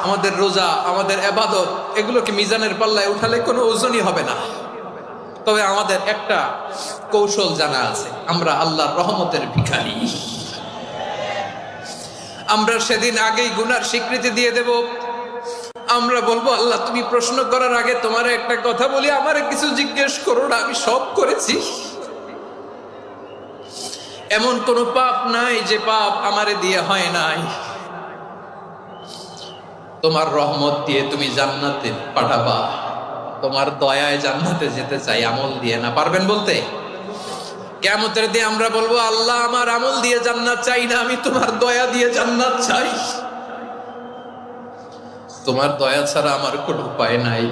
আমাদের রোজা, আমাদের ইবাদত, এগুলোকে মিজানের পাল্লায় উঠালে কোনো ওজনই হবে না। তবে আমাদের একটা কৌশল জানা আছে, আমরা আল্লাহর রহমতের ভিখারি। আমরা সেদিন আগেই গুনার স্বীকৃতি দিয়ে দেব। আমরা বলবো, আল্লাহ তুমি প্রশ্ন করার আগে তোমার একটা কথা বলি, আমারে কিছু জিজ্ঞেস করো না, আমি সব করেছি। এমন কোন পাপ নাই যে পাপ আমারে দিয়ে হয় নাই। তোমার রহমত দিয়ে তুমি জান্নাতে পাঠাবা, তোমার দয়ায় জান্নাতে যেতে চাই, আমল দিয়ে না। পারবেন বলতে? কিয়ামতের দিন আমরা বলবো, আল্লাহ আমার আমল দিয়ে জান্নাত চাই না, আমি তোমার দয়া দিয়ে জান্নাত চাই। তোমার দয়া ছাড়া আমার কোনো উপায় নাই।